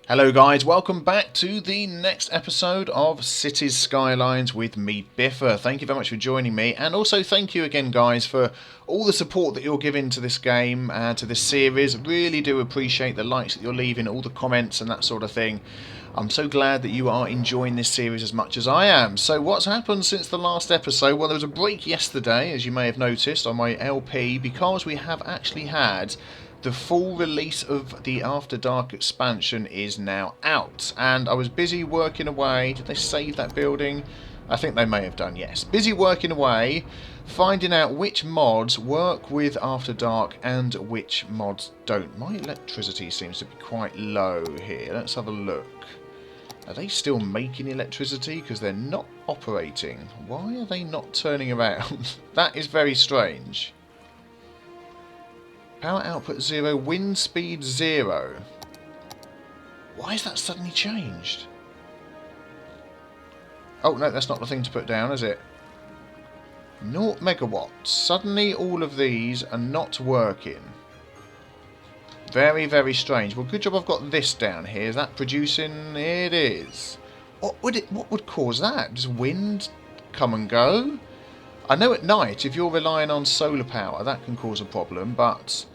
Hello guys, welcome back to the next episode of Cities Skylines with me, Biffa. Thank you very much for joining me, and also thank you again guys for all the support that you're giving to this game, to this series. Really do appreciate the likes that you're leaving, all the comments and that sort of thing. I'm so glad that you are enjoying this series as much as I am. So what's happened since the last episode? Well, there was a break yesterday, as you may have noticed, on my LP, because we have actually had the full release of the After Dark expansion is now out, and I was busy working away. Did they save that building? I think they may have done, yes. Busy working away, finding out which mods work with After Dark and which mods don't. My electricity seems to be quite low here. Let's have a look. Are they still making electricity? Because they're not operating. Why are they not turning around? That is very strange. Power output 0, wind speed 0. Why has that suddenly changed? Oh, no, that's not the thing to put down, is it? 0 megawatts. Suddenly all of these are not working. Very, very strange. Well, good job I've got this down here. Is that producing? It is. What would cause that? Does wind come and go? I know at night, if you're relying on solar power, that can cause a problem, but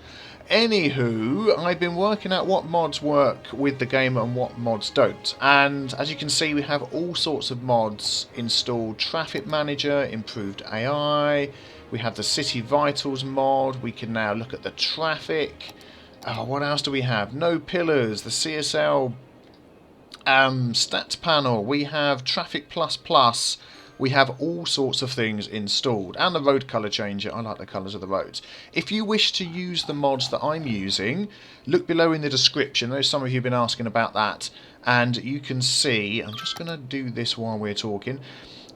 anywho, I've been working out what mods work with the game and what mods don't. And as you can see, we have all sorts of mods installed. Traffic Manager, improved AI, we have the City Vitals mod, we can now look at the traffic. Oh, what else do we have? No pillars, the CSL stats panel, we have Traffic Plus Plus. We have all sorts of things installed, and the road colour changer. I like the colours of the roads. If you wish to use the mods that I'm using, look below in the description. There's some of you have been asking about that, and you can see, I'm just going to do this while we're talking,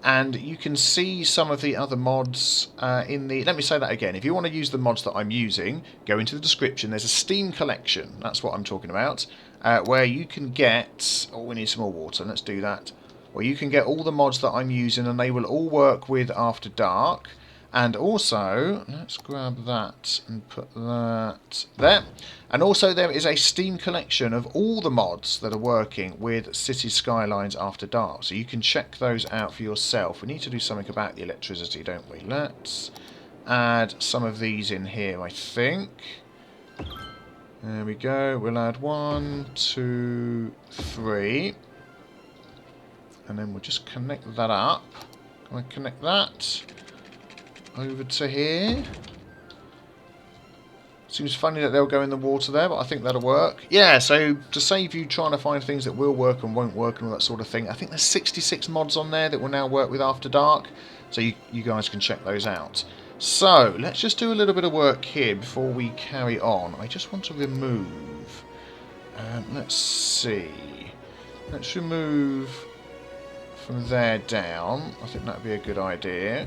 and you can see some of the other mods in the... Let me say that again. If you want to use the mods that I'm using, go into the description. There's a Steam collection, that's what I'm talking about, where you can get... Oh, we need some more water. Let's do that. Well, you can get all the mods that I'm using, and they will all work with After Dark. And also, let's grab that and put that there. And also there is a Steam collection of all the mods that are working with City Skylines After Dark. So you can check those out for yourself. We need to do something about the electricity, don't we? Let's add some of these in here, I think. There we go. We'll add 1, 2, 3. And then we'll just connect that up. Can I connect that over to here? Seems funny that they'll go in the water there, but I think that'll work. Yeah, so to save you trying to find things that will work and won't work and all that sort of thing, I think there's 66 mods on there that will now work with After Dark. So you guys can check those out. So, let's just do a little bit of work here before we carry on. I just want to remove... let's see. Let's remove... from there down. I think that would be a good idea.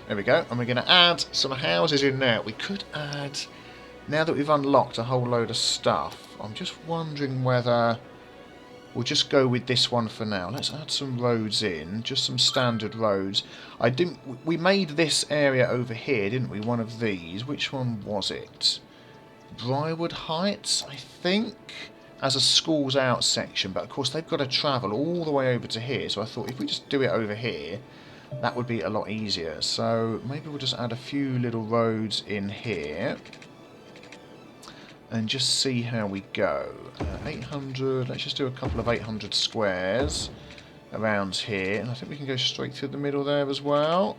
There we go. And we're going to add some houses in there. We could add, now that we've unlocked a whole load of stuff, I'm just wondering whether we'll just go with this one for now. Let's add some roads in, just some standard roads. We made this area over here, didn't we? One of these. Which one was it? Briarwood Heights, I think, as a schools out section, but of course they've got to travel all the way over to here, so I thought if we just do it over here, that would be a lot easier. So maybe we'll just add a few little roads in here and just see how we go. 800, let's just do a couple of 800 squares around here, and I think we can go straight through the middle there as well.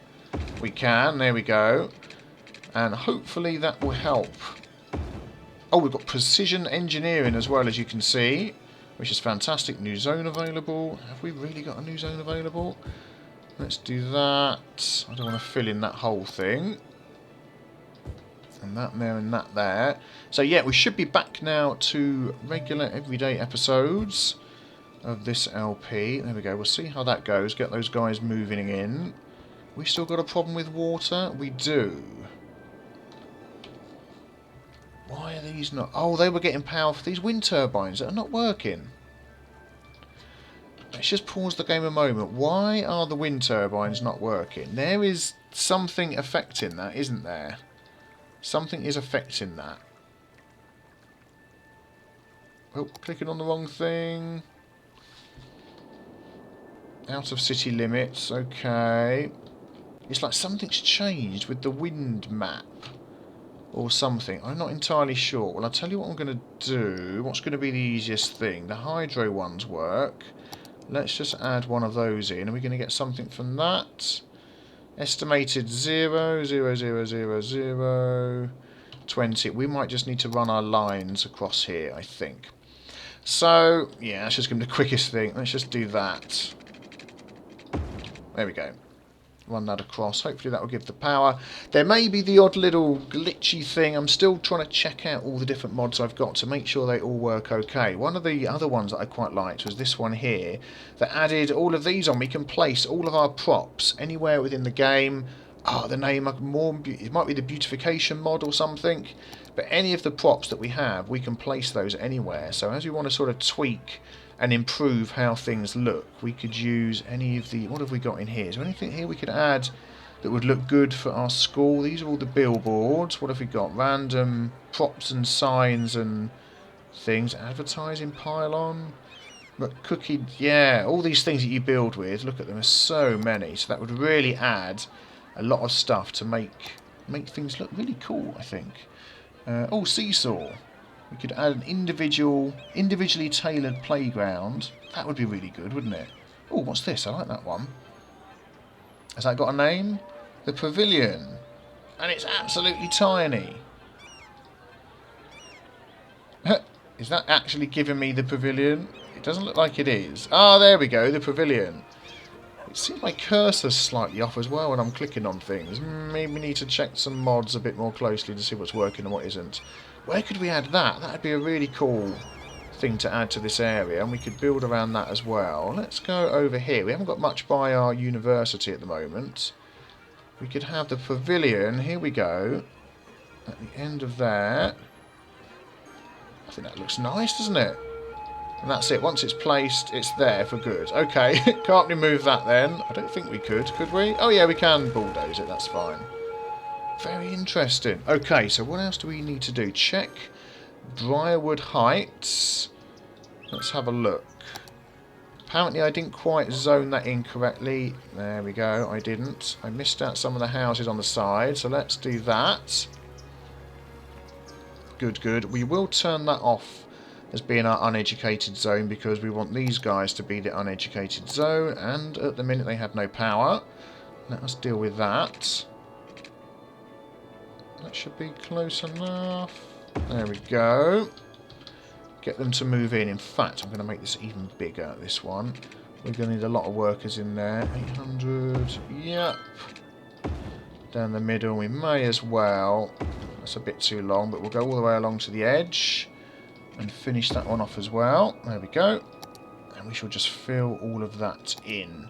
We can, there we go, and hopefully that will help. Oh, we've got precision engineering as well, as you can see, which is fantastic. New zone available. Have we really got a new zone available? Let's do that. I don't want to fill in that whole thing. And that there and that there. So yeah, we should be back now to regular everyday episodes of this LP. There we go. We'll see how that goes. Get those guys moving in. We still got a problem with water? We do. Why are these not... Oh, they were getting power for these wind turbines that are not working. Let's just pause the game a moment. Why are the wind turbines not working? There is something affecting that, isn't there? Something is affecting that. Oh, clicking on the wrong thing. Out of city limits, okay. It's like something's changed with the wind map. Or something. I'm not entirely sure. Well, I'll tell you what I'm going to do. What's going to be the easiest thing? The hydro ones work. Let's just add one of those in. Are we going to get something from that? Estimated 0, 0, 0, 0, 0, 20. We might just need to run our lines across here, I think. So, yeah, that's just going to be the quickest thing. Let's just do that. There we go. Run that across. Hopefully that will give the power. There may be the odd little glitchy thing. I'm still trying to check out all the different mods I've got to make sure they all work okay. One of the other ones that I quite liked was this one here that added all of these on. We can place all of our props anywhere within the game. The name, it might be the beautification mod or something. But any of the props that we have, we can place those anywhere. So as we want to sort of tweak and improve how things look, we could use any of the... What have we got in here? Is there anything here we could add that would look good for our school? These are all the billboards. What have we got? Random props and signs and things. Advertising pylon. But cookie... Yeah, all these things that you build with. Look at them. There's so many. So that would really add a lot of stuff to make things look really cool, I think. Oh, seesaw. We could add an individually tailored playground. That would be really good, wouldn't it? Oh, what's this? I like that one. Has that got a name? The Pavilion. And it's absolutely tiny. Is that actually giving me the Pavilion? It doesn't look like it is. Ah, there we go, the Pavilion. It seems my cursor's slightly off as well when I'm clicking on things. Maybe we need to check some mods a bit more closely to see what's working and what isn't. Where could we add that? That would be a really cool thing to add to this area, and we could build around that as well. Let's go over here. We haven't got much by our university at the moment. We could have the pavilion. Here we go. At the end of there. I think that looks nice, doesn't it? And that's it. Once it's placed, it's there for good. Okay, can't remove that then. I don't think we could we? Oh yeah, we can bulldoze it. That's fine. Very interesting. Okay, so what else do we need to do? Check Briarwood Heights. Let's have a look. Apparently I didn't quite zone that in correctly. There we go, I didn't. I missed out some of the houses on the side, so let's do that. Good, good. We will turn that off as being our uneducated zone because we want these guys to be the uneducated zone, and at the minute they have no power. Let us deal with that. That should be close enough. There we go. Get them to move in. In fact, I'm going to make this even bigger, this one. We're going to need a lot of workers in there. 800. Yep. Down the middle. We may as well. That's a bit too long, but we'll go all the way along to the edge and finish that one off as well. There we go. And we shall just fill all of that in.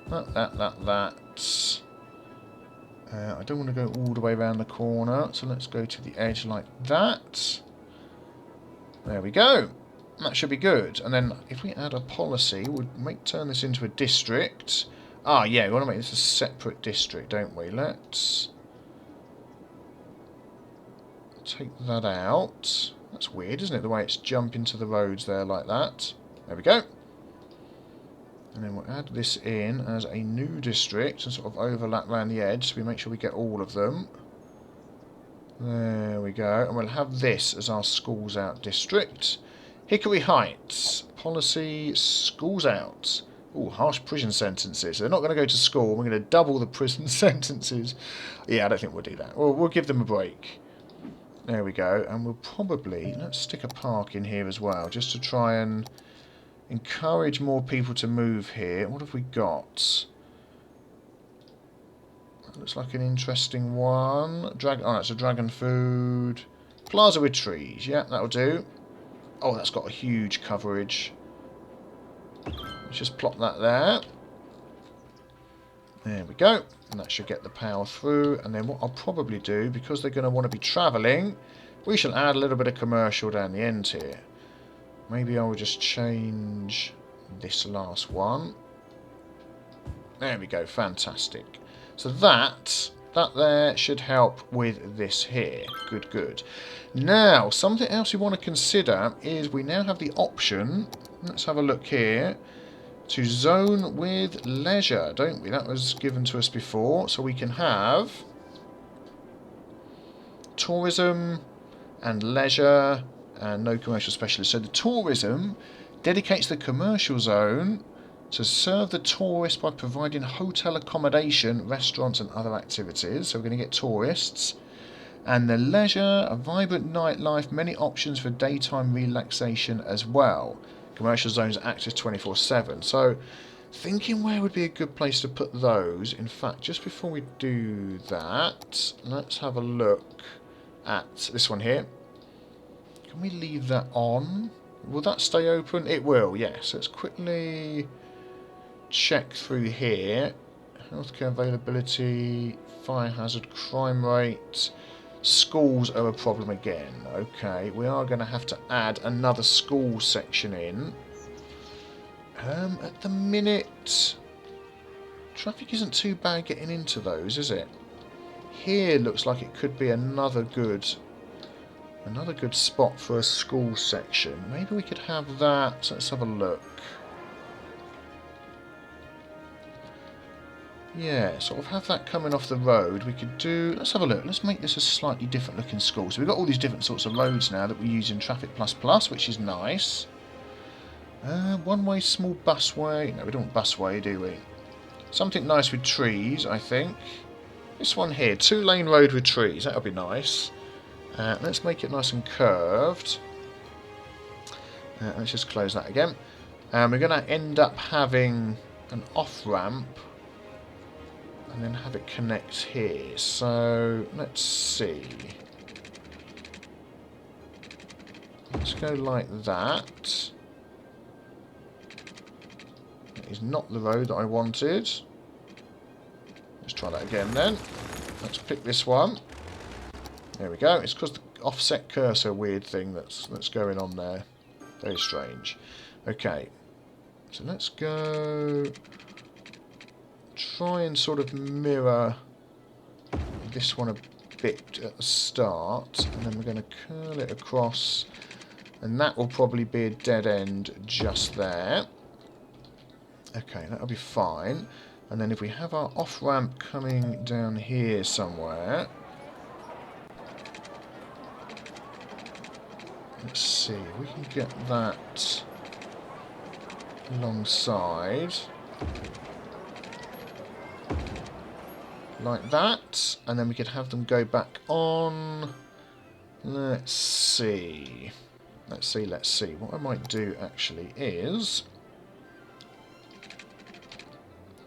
That. I don't want to go all the way around the corner, so let's go to the edge like that. There we go. That should be good. And then if we add a policy, we'll turn this into a district. Ah, yeah, we want to make this a separate district, don't we? Let's take that out. That's weird, isn't it? The way it's jumping to the roads there like that. There we go. And then we'll add this in as a new district and sort of overlap around the edge so we make sure we get all of them. There we go. And we'll have this as our schools out district. Hickory Heights. Policy schools out. Oh, harsh prison sentences. They're not going to go to school. We're going to double the prison sentences. Yeah, I don't think we'll do that. We'll give them a break. There we go. And we'll probably... Let's stick a park in here as well just to try and encourage more people to move here. What have we got? That looks like an interesting one. Oh, that's a dragon food. Plaza with trees. Yeah, that'll do. Oh, that's got a huge coverage. Let's just plop that there. There we go. And that should get the power through. And then what I'll probably do, because they're going to want to be travelling, we shall add a little bit of commercial down the end here. Maybe I will just change this last one. There we go, fantastic. So that that there should help with this here. Good, good. Now, something else we want to consider is we now have the option, let's have a look here, to zone with leisure, don't we? That was given to us before. So we can have tourism and leisure and no commercial specialist. So the tourism dedicates the commercial zone to serve the tourist by providing hotel accommodation, restaurants and other activities. So we're going to get tourists. And the leisure, a vibrant nightlife, many options for daytime relaxation as well. Commercial zones active 24/7. So thinking where would be a good place to put those. In fact, just before we do that, let's have a look at this one here. Can we leave that on? Will that stay open? It will, yes. Let's quickly check through here. Healthcare availability, fire hazard, crime rate. Schools are a problem again. Okay, we are going to have to add another school section in. At the minute, traffic isn't too bad getting into those, is it? Here looks like it could be another good spot for a school section. Maybe we could have that. Let's have a look. Yeah, sort of have that coming off the road. We could do... Let's have a look. Let's make this a slightly different looking school. So we've got all these different sorts of roads now that we use in Traffic++, which is nice. One-way small busway. No, we don't want busway, do we? Something nice with trees, I think. This one here, 2-lane road with trees. That'll be nice. Let's make it nice and curved. Let's just close that again. We're going to end up having an off-ramp. And then have it connect here. So, let's see. Let's go like that. That is not the road that I wanted. Let's try that again then. Let's pick this one. There we go. It's because the offset cursor weird thing that's going on there. Very strange. Okay. So let's go... Try and sort of mirror this one a bit at the start, and then we're going to curl it across, and that will probably be a dead end just there. Okay, that'll be fine. And then if we have our off-ramp coming down here somewhere, let's see, if we can get that alongside. Like that, and then we could have them go back on. Let's see. Let's see. What I might do actually is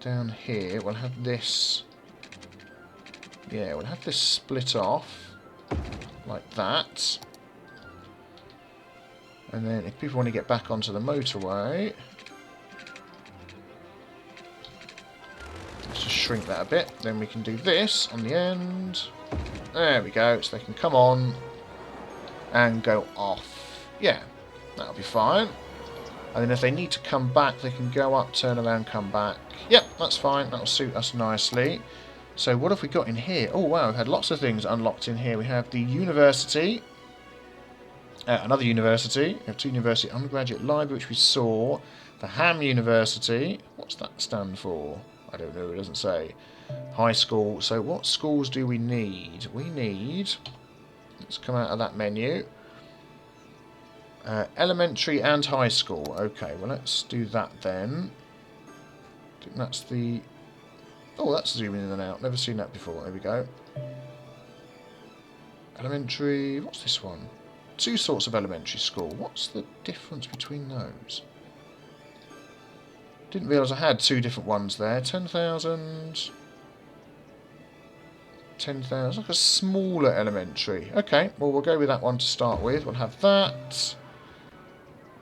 down here we'll have this. Yeah, we'll have this split off like that. And then if people want to get back onto the motorway, let's just shrink that a bit. Then we can do this on the end. There we go. So they can come on and go off. Yeah, that'll be fine. And then if they need to come back, they can go up, turn around, come back. Yep, that's fine. That'll suit us nicely. So what have we got in here? Oh, wow, we've had lots of things unlocked in here. We have the university. Another university. We have two university undergraduate library, which we saw. The Ham University. What's that stand for? I don't know. It doesn't say. High school. So what schools do we need? We need... Let's come out of that menu. Elementary and high school. Okay, well let's do that then. I think that's the... Oh, that's zooming in and out. Never seen that before. There we go. Elementary... What's this one? Two sorts of elementary school. What's the difference between those? Didn't realise I had two different ones there. 10,000... 10,000. Like a smaller elementary. Okay, well we'll go with that one to start with. We'll have that.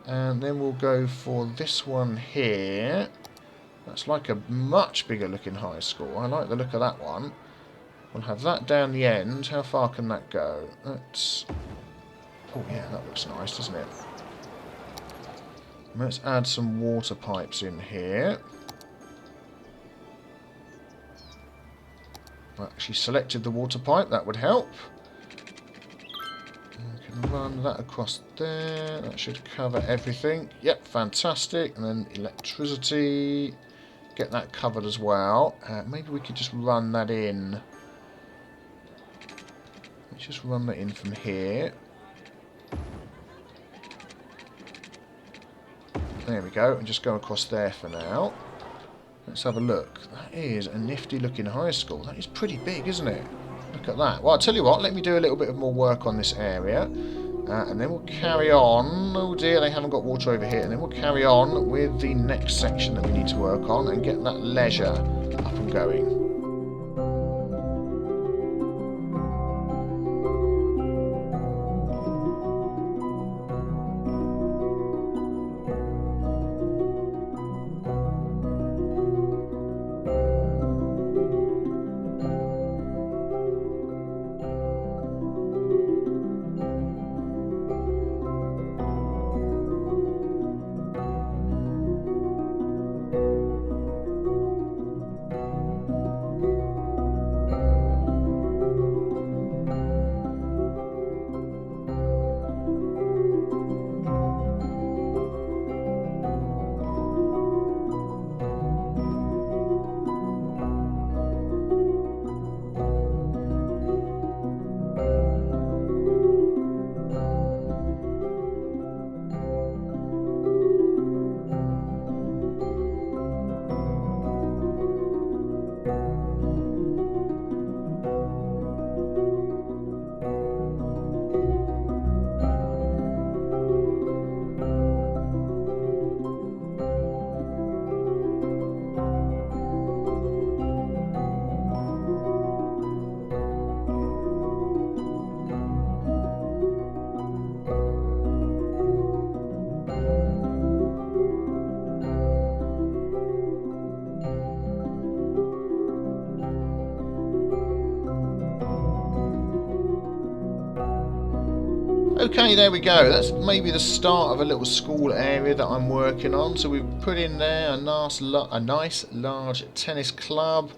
And then we'll go for this one here. That's like a much bigger looking high school. I like the look of that one. We'll have that down the end. How far can that go? That's... Oh yeah, that looks nice, doesn't it? Let's add some water pipes in here. actually selected the water pipe. That would help. We can run that across there. That should cover everything. Yep, fantastic. And then electricity. Get that covered as well. Maybe we could just run that in. Let's just run that in from here. There we go. And just go across there for now. Let's have a look. That is a nifty looking high school. That is pretty big, isn't it? Look at that. Well, I'll tell you what. Let me do a little bit of more work on this area. And then we'll carry on. Oh dear, they haven't got water over here. And then we'll carry on with the next section that we need to work on and get that leisure up and going. Okay, there we go. That's maybe the start of a little school area that I'm working on. So we've put in there a nice large tennis club.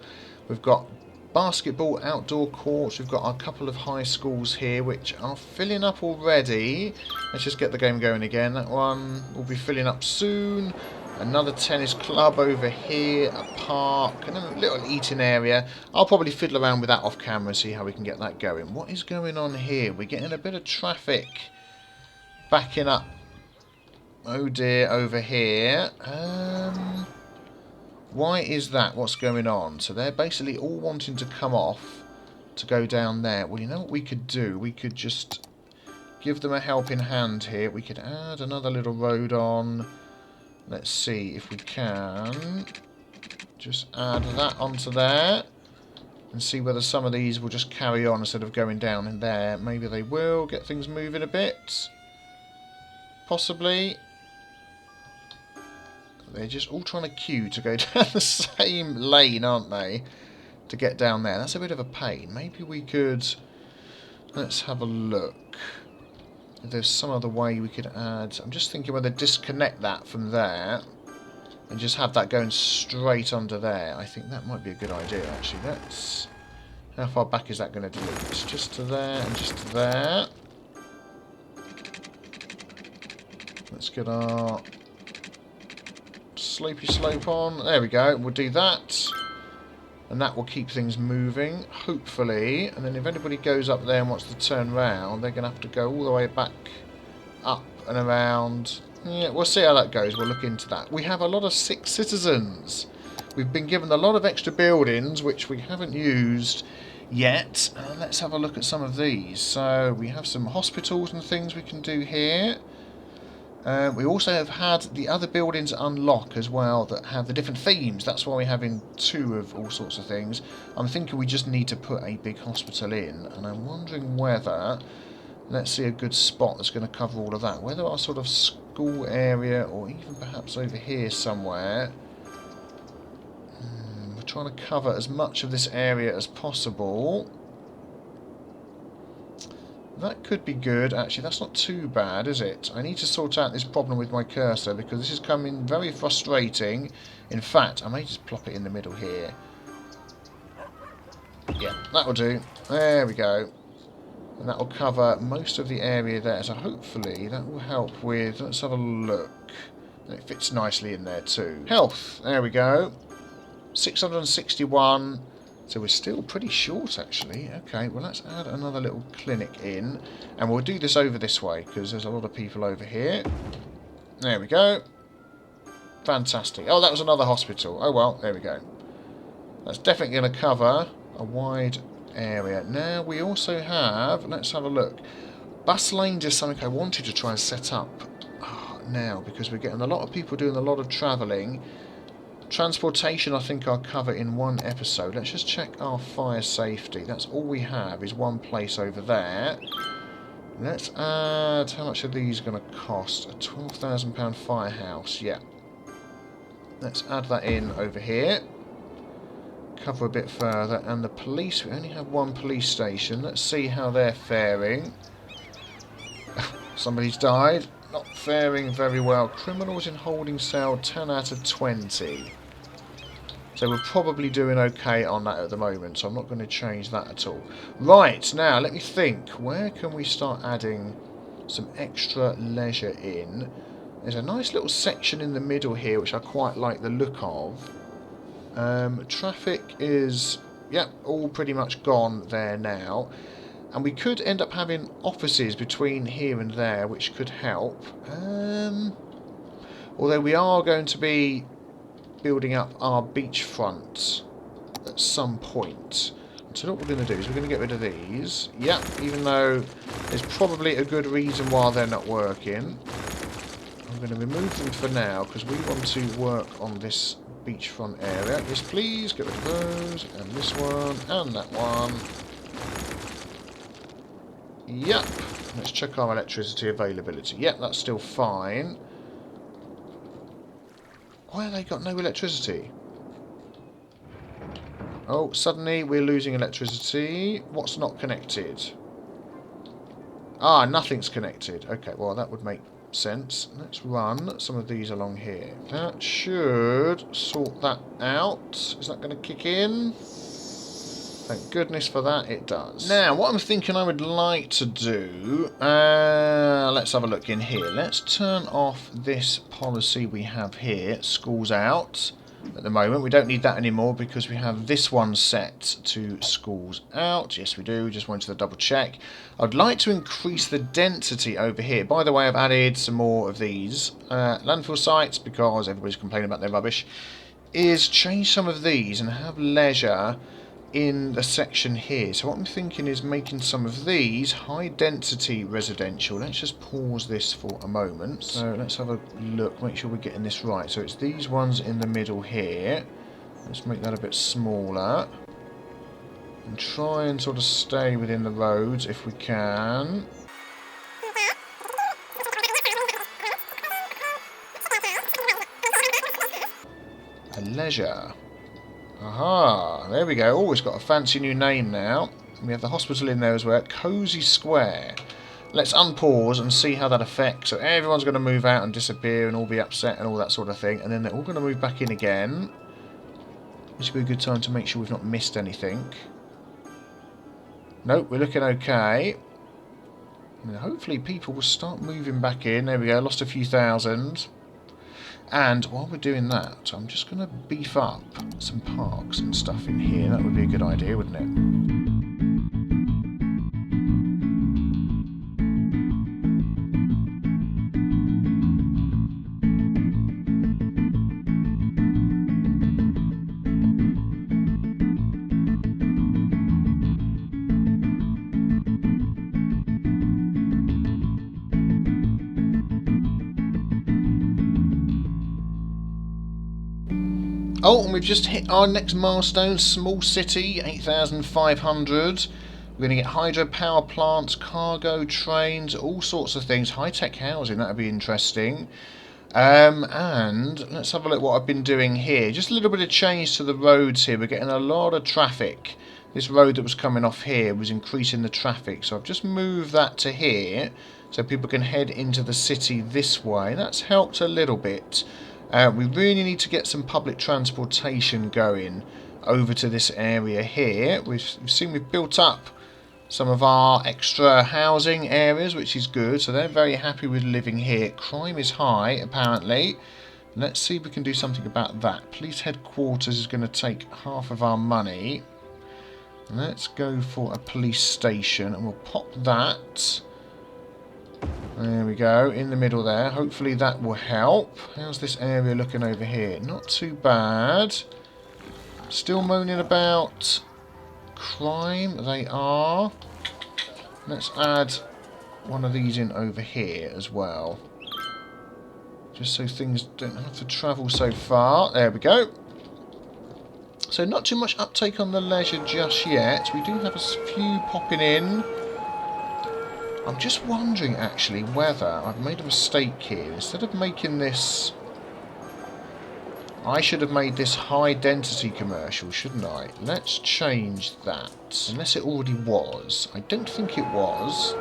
We've got basketball outdoor courts. We've got a couple of high schools here which are filling up already. Let's just get the game going again. That one will be filling up soon. Another tennis club over here, a park, and a little eating area. I'll probably fiddle around with that off camera and see how we can get that going. What is going on here? We're getting a bit of traffic backing up. Oh dear, over here. Why is that? What's going on? So they're basically all wanting to come off to go down there. Well, you know what we could do? We could just give them a helping hand here. We could add another little road on. Let's see if we can just add that onto there and see whether some of these will just carry on instead of going down in there. Maybe they will get things moving a bit. Possibly. They're just all trying to queue to go down the same lane, aren't they? To get down there. That's a bit of a pain. Maybe we could... Let's have a look. If there's some other way we could add... I'm just thinking whether disconnect that from there and just have that going straight under there. I think that might be a good idea, actually. That's... How far back is that going to delete? It's just to there and just to there. Let's get our slopey slope on. There we go. We'll do that. And that will keep things moving, hopefully. And then if anybody goes up there and wants to turn round, they're going to have to go all the way back up and around. Yeah, we'll see how that goes. We'll look into that. We have a lot of sick citizens. We've been given a lot of extra buildings, which we haven't used yet. Let's have a look at some of these. So we have some hospitals and things we can do here. We also have had the other buildings unlock as well that have the different themes. That's why we're having 2 of all sorts of things. I'm thinking we just need to put a big hospital in. And I'm wondering whether... Let's see a good spot that's going to cover all of that. Whether our sort of school area or even perhaps over here somewhere... We're trying to cover as much of this area as possible. That could be good. Actually, that's not too bad, is it? I need to sort out this problem with my cursor because this is coming very frustrating. In fact, I may just plop it in the middle here. Yeah, that'll do. There we go. And that will cover most of the area there. So hopefully that will help with... Let's have a look. And it fits nicely in there too. Health. There we go. 661. So we're still pretty short, actually. Okay, well, let's add another little clinic in. And we'll do this over this way, because there's a lot of people over here. There we go. Fantastic. Oh, that was another hospital. Oh, well, there we go. That's definitely going to cover a wide area. Now, we also have... Let's have a look. Bus lanes is something I wanted to try and set up now, because we're getting a lot of people doing a lot of travelling. Transportation, I think I'll cover in one episode. Let's just check our fire safety. That's all we have, is one place over there. Let's add... How much are these going to cost? A £12,000 firehouse, yeah. Let's add that in over here. Cover a bit further. And the police, we only have one police station. Let's see how they're faring. Somebody's died. Not faring very well. Criminals in holding cell, 10 out of 20. So we're probably doing okay on that at the moment, so I'm not going to change that at all. Right, now let me think. Where can we start adding some extra leisure in? There's a nice little section in the middle here, which I quite like the look of. Traffic is, yep, all pretty much gone there now. And we could end up having offices between here and there, which could help. Although we are going to be building up our beachfront at some point. So what we're going to do is we're going to get rid of these. Yep, even though there's probably a good reason why they're not working. I'm going to remove them for now, because we want to work on this beachfront area. Yes, please, get rid of those. And this one, and that one. Yep. Let's check our electricity availability. Yep, that's still fine. Why have they got no electricity? Oh, suddenly we're losing electricity. What's not connected? Ah, nothing's connected. Okay, well, that would make sense. Let's run some of these along here. That should sort that out. Is that going to kick in? Thank goodness for that, it does. Now, what I'm thinking I would like to do... let's have a look in here. Let's turn off this policy we have here, schools out. At the moment, we don't need that anymore because we have this one set to schools out. Yes, we do. Just wanted to double check. I'd like to increase the density over here. By the way, I've added some more of these landfill sites because everybody's complaining about their rubbish. Is change some of these and have leisure in the section here. So what I'm thinking is making some of these high density residential. Let's just pause this for a moment. So let's have a look, make sure we're getting this right. So it's these ones in the middle here. Let's make that a bit smaller. And try and sort of stay within the roads if we can. A leisure. Aha, there we go. Oh, it's got a fancy new name now. We have the hospital in there as well. Cozy Square. Let's unpause and see how that affects. So everyone's going to move out and disappear and all be upset and all that sort of thing. And then they're all going to move back in again. This would be a good time to make sure we've not missed anything. Nope, we're looking okay. And hopefully people will start moving back in. There we go, lost a few thousand. And while we're doing that, I'm just going to beef up some parks and stuff in here. That would be a good idea, wouldn't it? Oh, and we've just hit our next milestone, small city, 8,500. We're going to get hydropower plants, cargo trains, all sorts of things. High-tech housing, that would be interesting. And let's have a look what I've been doing here. Just a little bit of change to the roads here. We're getting a lot of traffic. This road that was coming off here was increasing the traffic. So I've just moved that to here so people can head into the city this way. That's helped a little bit. We really need to get some public transportation going over to this area here. We've seen we've built up some of our extra housing areas, which is good. So they're very happy with living here. Crime is high, apparently. Let's see if we can do something about that. Police headquarters is going to take half of our money. Let's go for a police station, and we'll pop that. There we go, in the middle there. Hopefully that will help. How's this area looking over here? Not too bad. Still moaning about crime. They are. Let's add one of these in over here as well. Just so things don't have to travel so far. There we go. So not too much uptake on the leisure just yet. We do have a few popping in. I'm just wondering, actually, whether I've made a mistake here. Instead of making this... I should have made this high-density commercial, shouldn't I? Let's change that. Unless it already was. I don't think it was.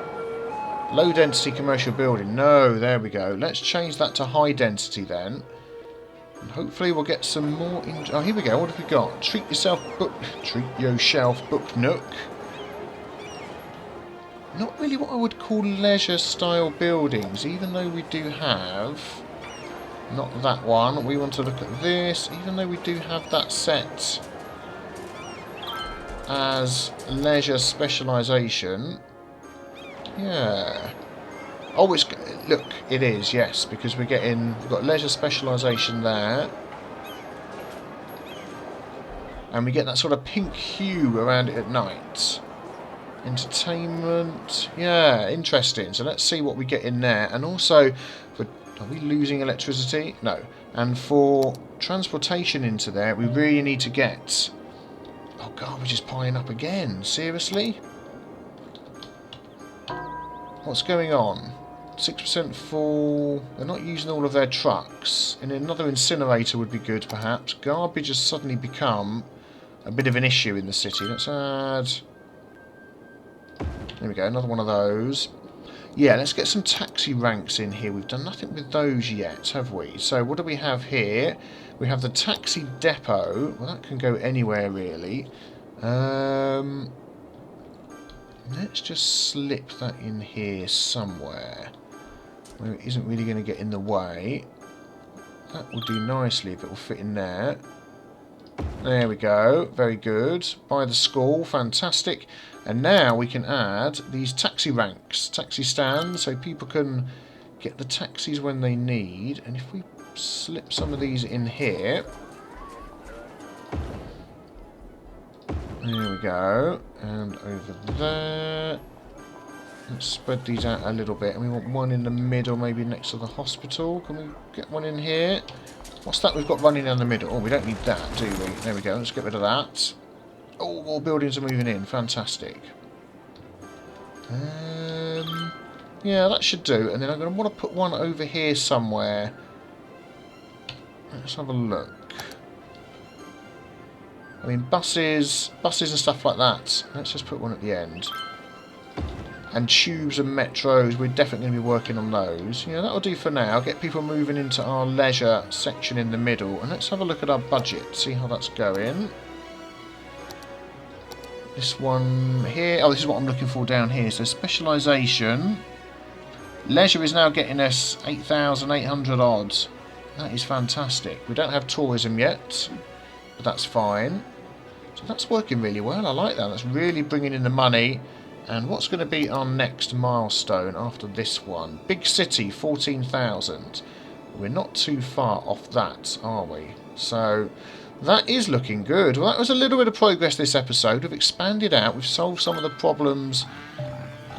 Low-density commercial building. No, there we go. Let's change that to high-density then. And hopefully we'll get some more... Oh, here we go. What have we got? Treat yourself book nook. Not really what I would call leisure-style buildings, even though we do have... Not that one. We want to look at this, even though we do have that set as leisure specialization. Yeah. Oh, it's... Look, it is, yes, because we've got leisure specialization there. And we get that sort of pink hue around it at night. Entertainment. Yeah, interesting. So let's see what we get in there. And also, are we losing electricity? No. And for transportation into there, we really need to get... Oh, garbage is piling up again. Seriously? What's going on? 6% full. They're not using all of their trucks. And another incinerator would be good, perhaps. Garbage has suddenly become a bit of an issue in the city. Let's add... There we go, another one of those. Yeah, let's get some taxi ranks in here. We've done nothing with those yet, have we? So what do we have here? We have the taxi depot. Well, that can go anywhere, really. Let's just slip that in here somewhere, where it isn't really going to get in the way. That will do nicely if it will fit in there. There we go. Very good. By the school. Fantastic. And now we can add these taxi ranks, taxi stands, so people can get the taxis when they need. And if we slip some of these in here. There we go. And over there. Let's spread these out a little bit. And we want one in the middle, maybe next to the hospital. Can we get one in here? What's that we've got running down the middle? Oh, we don't need that, do we? There we go. Let's get rid of that. Oh, more buildings are moving in. Fantastic. Yeah, that should do. And then I'm going to want to put one over here somewhere. Let's have a look. I mean, buses and stuff like that. Let's just put one at the end. And tubes and metros, we're definitely going to be working on those. Yeah, that'll do for now. Get people moving into our leisure section in the middle. And let's have a look at our budget, see how that's going. This one here. Oh, this is what I'm looking for down here. So, specialization. Leisure is now getting us 8,800 odds. That is fantastic. We don't have tourism yet, but that's fine. So, that's working really well. I like that. That's really bringing in the money. And what's going to be our next milestone after this one? Big city, 14,000. We're not too far off that, are we? So, that is looking good. Well, that was a little bit of progress this episode. We've expanded out. We've solved some of the problems.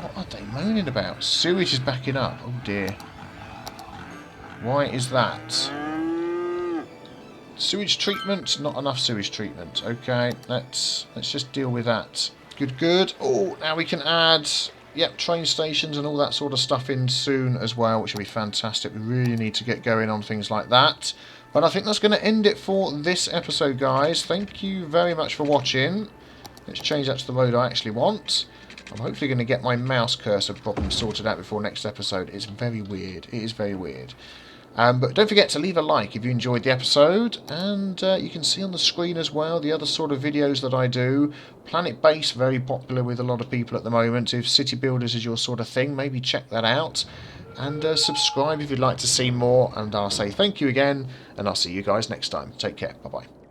What are they moaning about? Sewage is backing up. Oh, dear. Why is that? Sewage treatment? Not enough sewage treatment. Okay, let's just deal with that. Good, good. Oh, now we can add, yep, train stations and all that sort of stuff in soon as well, which will be fantastic. We really need to get going on things like that. But I think that's going to end it for this episode, guys. Thank you very much for watching. Let's change that to the mode I actually want. I'm hopefully going to get my mouse cursor problem sorted out before next episode. It's very weird. It is very weird. But don't forget to leave a like if you enjoyed the episode, and you can see on the screen as well the other sort of videos that I do. Planet-based, very popular with a lot of people at the moment. If city builders is your sort of thing, maybe check that out. And subscribe if you'd like to see more, and I'll say thank you again, and I'll see you guys next time. Take care, bye-bye.